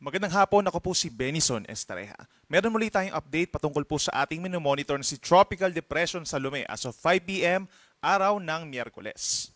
Magandang hapon, ako po si Benison Estareja. Meron muli tayong update patungkol po sa ating minomonitor na si Tropical Depression Salome as of 5 p.m. araw ng Miyerkules.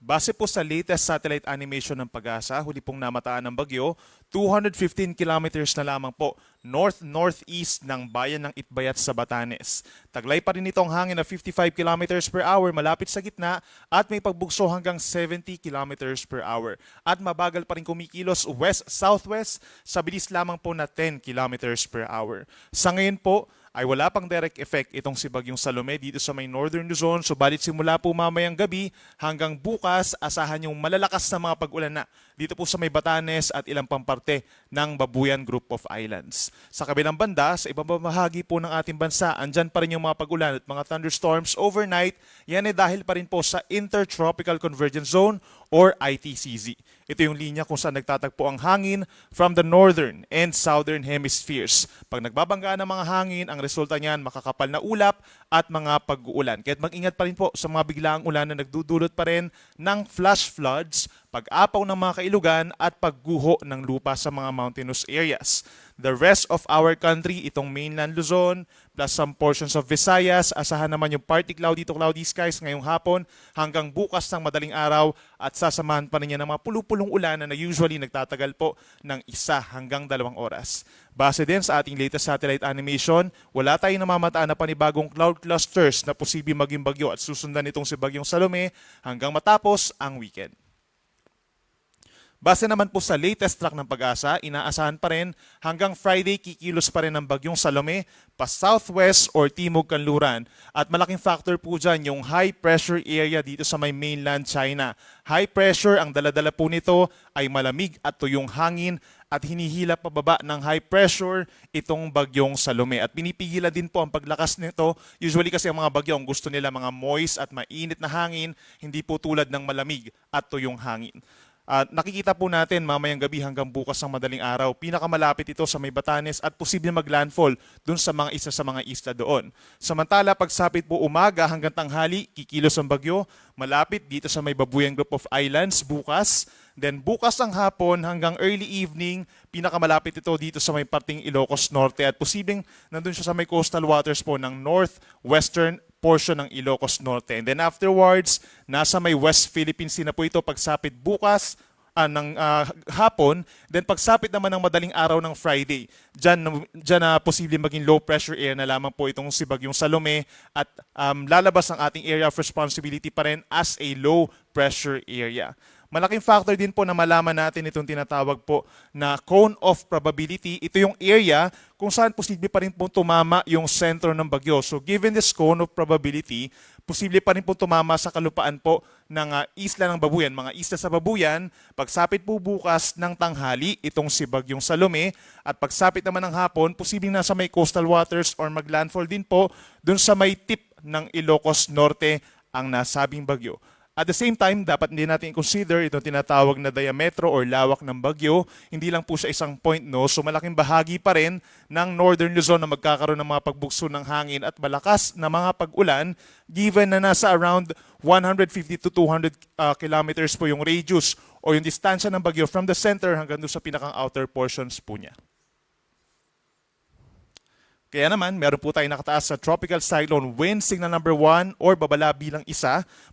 Base po sa latest satellite animation ng Pag-asa, huli pong namataan ng bagyo, 215 kilometers na lamang po north-northeast ng bayan ng Itbayat sa Batanes. Taglay pa rin itong hangin na 55 kilometers per hour malapit sa gitna at may pagbugso hanggang 70 kilometers per hour. At mabagal pa rin kumikilos west-southwest sa bilis lamang po na 10 kilometers per hour. Sa ngayon po, ay wala pang direct effect itong si Bagyong Salome dito sa may Northern Luzon. Subalit simula po mamayang gabi hanggang bukas, asahan yung malalakas na mga pag-ulan na dito po sa may Batanes at ilang pang parte ng Babuyan Group of Islands. Sa kabilang banda, sa ibang bahagi po ng ating bansa, andyan pa rin yung mga pag-ulan at mga thunderstorms overnight. Yan ay dahil pa rin po sa Intertropical Convergence Zone or ITCZ. Ito yung linya kung saan nagtatagpo ang hangin from the northern and southern hemispheres. Pag nagbabangga ng mga hangin, ang resulta niyan makakapal na ulap at mga pag-uulan. Kaya't mag-ingat pa rin po sa mga biglaang ulan na nagdudulot pa rin ng flash floods, pag-apaw ng mga kailugan at pagguho ng lupa sa mga mountainous areas. The rest of our country, itong mainland Luzon, plus some portions of Visayas, asahan naman yung partly cloudy to cloudy skies ngayong hapon hanggang bukas ng madaling araw at sasamahan pa rin yan ng mga pulupulong ulan na usually nagtatagal po ng 1 hanggang 2 oras. Base din sa ating latest satellite animation, wala tayong namamataan na panibagong cloud clusters na posibleng maging bagyo at susundan itong si Bagyong Salome hanggang matapos ang weekend. Base naman po sa latest track ng Pag-asa, inaasahan pa rin hanggang Friday kikilos pa rin ang Bagyong Salome pa southwest or timog kanluran. At malaking factor po dyan yung high pressure area dito sa may mainland China. High pressure, ang daladala po nito ay malamig at tuyong hangin at hinihila pababa ng high pressure itong Bagyong Salome. At pinipigilan din po ang paglakas nito. Usually kasi ang mga bagyo, ang gusto nila mga moist at mainit na hangin, hindi po tulad ng malamig at tuyong hangin. Nakikita po natin mamayang gabi hanggang bukas ng madaling araw, pinakamalapit ito sa may Batanes at posibleng maglandfall dun sa mga isa sa mga isla doon. Samantala, pagsapit po umaga hanggang tanghali, kikilos ang bagyo, malapit dito sa may Babuyan Group of Islands bukas. Then bukas ang hapon hanggang early evening, pinakamalapit ito dito sa may parting Ilocos Norte at posibleng nandun siya sa may coastal waters po ng northwestern portion ng Ilocos Norte. And then afterwards, nasa may West Philippines na po ito pagsapit bukas ng hapon. Then pagsapit naman ng madaling araw ng Friday, dyan na posible maging low pressure area na lamang po itong si Bagyong Salome at lalabas ang ating area of responsibility pa rin as a low pressure area. Malaking factor din po na malaman natin itong tinatawag po na cone of probability. Ito yung area kung saan posible pa rin po tumama yung sentro ng bagyo. So given this cone of probability, posible pa rin po tumama sa kalupaan po ng isla ng Babuyan, mga isla sa Babuyan. Pagsapit po bukas ng tanghali, itong si Bagyong Salome. At pagsapit naman ng hapon, posibleng nasa may coastal waters or maglandfall din po dun sa may tip ng Ilocos Norte ang nasabing bagyo. At the same time, dapat din natin i-consider itong tinatawag na diametro or lawak ng bagyo. Hindi lang po siya isang point, no? So malaking bahagi pa rin ng Northern Luzon na magkakaroon ng mga pagbugso ng hangin at malakas na mga pag-ulan given na nasa around 150 to 200 kilometers po yung radius o yung distansya ng bagyo from the center hanggang doon sa pinakang outer portions po niya. Kaya naman, meron po tayong nakataas sa Tropical Cyclone Wind Signal number 1 or babala bilang 1.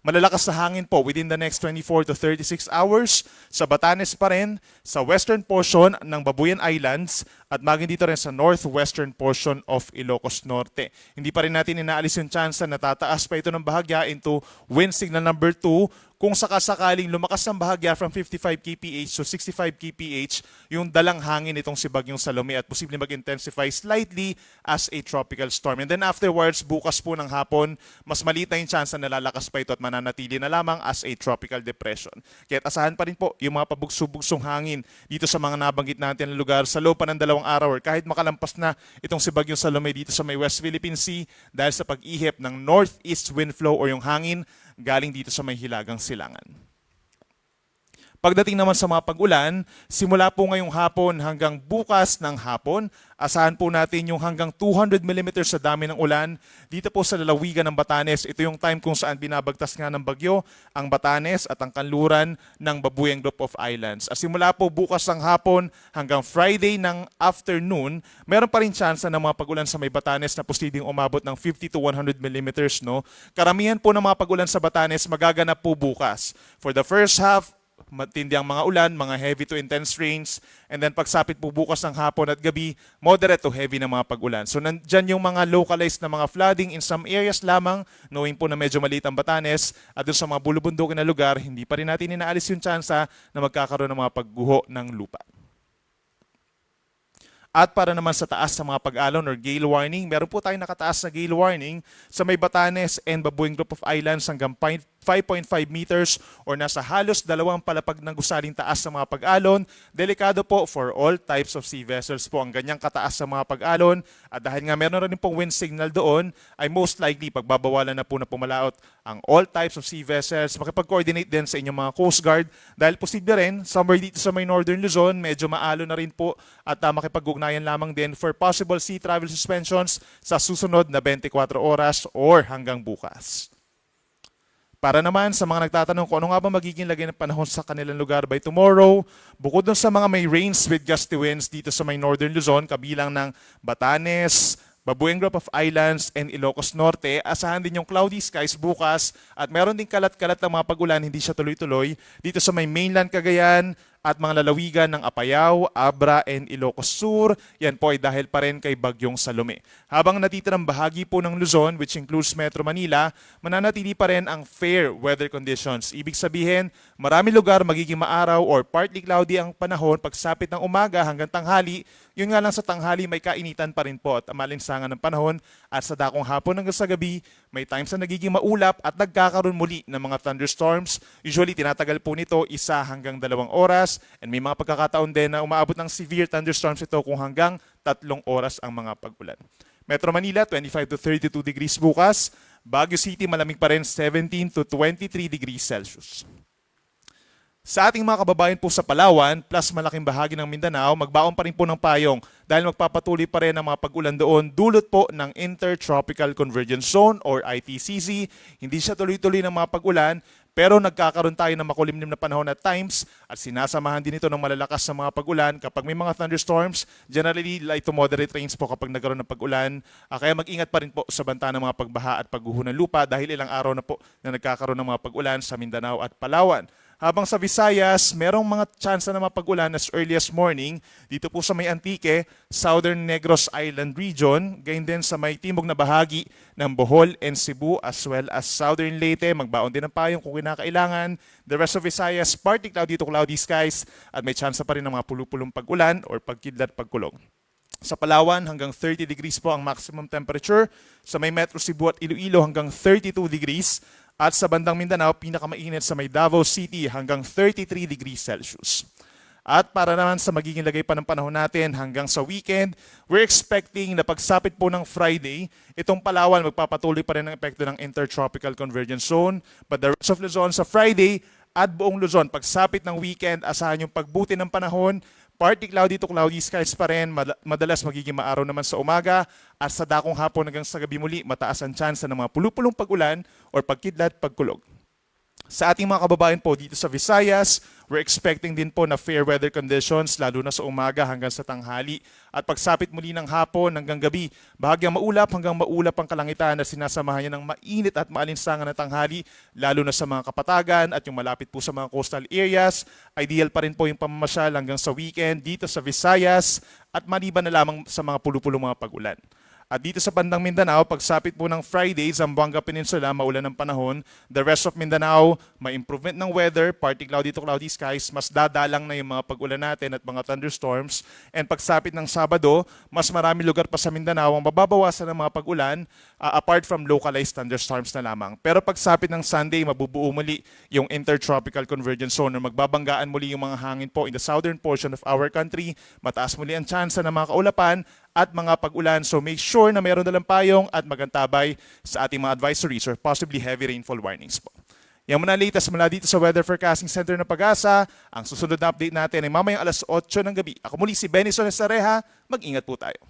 Malalakas na hangin po within the next 24 to 36 hours sa Batanes pa rin, sa western portion ng Babuyan Islands at maging dito rin sa northwestern portion of Ilocos Norte. Hindi pa rin natin inaalis yung chance na tataas pa ito ng bahagya into Wind Signal number 2 kung sakasakaling lumakas ng bahagya from 55 kph to 65 kph yung dalang hangin itong si Bagyong Salome at posibleng mag-intensify slightly as a tropical storm. And then afterwards, bukas po ng hapon, mas maliit na yung chance na nalalakas pa ito at mananatili na lamang as a tropical depression. Kaya asahan pa rin po yung mga pabugso-bugsong hangin dito sa mga nabanggit natin na lugar sa loob pa ng 2 araw or kahit makalampas na itong si Bagyong Salome dito sa may West Philippine Sea dahil sa pag-ihip ng northeast wind flow o yung hangin galing dito sa may Hilagang Silangan. Pagdating naman sa mga pag-ulan, simula po ngayong hapon hanggang bukas ng hapon, asahan po natin yung hanggang 200 mm sa dami ng ulan dito po sa lalawigan ng Batanes. Ito yung time kung saan binabagtas nga ng bagyo ang Batanes at ang kanluran ng Babuyang Group of Islands. At simula po bukas ng hapon hanggang Friday ng afternoon, meron pa rin tsansa ng mga pag-ulan sa may Batanes na posibleng umabot ng 50 to 100 mm. No? Karamihan po ng mga pag-ulan sa Batanes magaganap po bukas. For the first half, matindi ang mga ulan, mga heavy to intense rains, and then pagsapit po bukas ng hapon at gabi, moderate to heavy na mga pag-ulan. So nandyan yung mga localized na mga flooding in some areas lamang, knowing po na medyo maliit ang Batanes, at dun sa mga bulubundukin na lugar, hindi pa rin natin inaalis yung tsansa na magkakaroon ng mga pagguho ng lupa. At para naman sa taas sa mga pag-alon or gale warning, meron po tayong nakataas na gale warning sa may Batanes and Babuyang Group of Islands hanggang 5.5 meters or nasa halos 2 palapag ng gusaling taas sa mga pag-alon. Delikado po for all types of sea vessels po ang ganyang kataas sa mga pag-alon. At dahil nga meron rin pong wind signal doon, ay most likely pagbabawalan na po na pumalaot ang all types of sea vessels. Makipag-coordinate din sa inyong mga Coast Guard dahil posible rin, somewhere dito sa may Northern Luzon, medyo maalo na rin po at makipag-ugnayan lamang din for possible sea travel suspensions sa susunod na 24 oras or hanggang bukas. Para naman sa mga nagtatanong kung ano nga ba magiging lagay ng panahon sa kanilang lugar by tomorrow, bukod dun sa mga may rains with gusty winds dito sa may Northern Luzon, kabilang ng Batanes, Babuyang Group of Islands, and Ilocos Norte, asahan din yung cloudy skies bukas at meron din kalat-kalat ng mga pag-ulan, hindi siya tuloy-tuloy, dito sa may mainland Cagayan, at mga lalawigan ng Apayao, Abra, and Ilocos Sur. Yan po ay dahil pa rin kay Bagyong Salome. Habang natitirang bahagi po ng Luzon, which includes Metro Manila, mananatili pa rin ang fair weather conditions. Ibig sabihin, marami lugar magiging maaraw or partly cloudy ang panahon pagsapit ng umaga hanggang tanghali. Yun nga lang sa tanghali may kainitan pa rin po at malinsangan ng panahon. At sa dakong hapon hanggang sa gabi, may times na nagiging maulap at nagkakaroon muli ng mga thunderstorms. Usually, tinatagal po nito 1 hanggang 2 oras. And may mga pagkakataon din na umaabot ng severe thunderstorms ito kung hanggang 3 oras ang mga pag-ulan. Metro Manila, 25 to 32 degrees bukas. Baguio City, malamig pa rin, 17 to 23 degrees Celsius. Sa ating mga kababayan po sa Palawan, plus malaking bahagi ng Mindanao, magbaon pa rin po ng payong dahil magpapatuloy pa rin ang mga pag-ulan doon dulot po ng Intertropical Convergence Zone or ITCZ. Hindi siya tuloy-tuloy ng mga pag-ulan, pero nagkakaroon tayo ng makulimlim na panahon at times at sinasamahan din ito ng malalakas na mga pag-ulan. Kapag may mga thunderstorms, generally light to moderate rains po kapag nagkaroon ng pag-ulan. Kaya mag-ingat pa rin po sa banta ng mga pagbaha at pagguho ng lupa dahil ilang araw na po na nagkakaroon ng mga pag-ulan sa Mindanao at Palawan. Habang sa Visayas, merong mga tsansa na mapag-ulan as early as morning dito po sa may Antique, Southern Negros Island region, gayon din sa may timog na bahagi ng Bohol and Cebu as well as Southern Leyte. Magbaon din ng payong kung kinakailangan. The rest of Visayas, partly cloudy to cloudy skies at may tsansa pa rin ng mga pulupulong pag-ulan or pagkidlat pagkulog. Sa Palawan, hanggang 30 degrees po ang maximum temperature. Sa may Metro Cebu at Iloilo, hanggang 32 degrees. At sa bandang Mindanao, pinakamainit sa may Davao City hanggang 33 degrees Celsius. At para naman sa magiging lagay pa ng panahon natin hanggang sa weekend, we're expecting na pagsapit po ng Friday, itong Palawan magpapatuloy pa rin ang epekto ng Intertropical Convergence Zone. But the rest of Luzon sa Friday at buong Luzon, pagsapit ng weekend, asahan yung pagbuti ng panahon, partly cloudy to cloudy skies pa rin, madalas magiging maaraw naman sa umaga at sa dakong hapon hanggang sa gabi muli, mataas ang tsansa ng mga pulupulong pag-ulan or pagkidlat pagkulog. Sa ating mga kababayan po dito sa Visayas, we're expecting din po na fair weather conditions lalo na sa umaga hanggang sa tanghali. At pagsapit muli ng hapon hanggang gabi, bahagyang maulap hanggang maulap ang kalangitan na sinasamahan niya ng mainit at maalinsangan na tanghali lalo na sa mga kapatagan at yung malapit po sa mga coastal areas. Ideal pa rin po yung pamamasyal hanggang sa weekend dito sa Visayas at maliban na lamang sa mga pulupulong mga pag-ulan. At dito sa bandang Mindanao, pagsapit po ng Friday, Zamboanga Peninsula, maulan ng panahon. The rest of Mindanao, may improvement ng weather, partly cloudy to cloudy skies, mas dadalang na yung mga pag-ulan natin at mga thunderstorms. And pagsapit ng Sabado, mas marami lugar pa sa Mindanao ang mababawasan ng mga pag-ulan apart from localized thunderstorms na lamang. Pero pagsapit ng Sunday, mabubuo muli yung Intertropical Convergence Zone na magbabanggaan muli yung mga hangin po in the southern portion of our country. Mataas muli ang tsansa ng mga kaulapan at mga pag-ulan. So make sure na mayroon dalang payong at magantabay sa ating mga advisories or possibly heavy rainfall warnings po. Yan muna ang latest mula dito sa Weather Forecasting Center ng Pag-asa. Ang susunod na update natin ay mamayang alas 8 ng gabi. Ako muli si Benny Soles Sareha. Mag-ingat po tayo.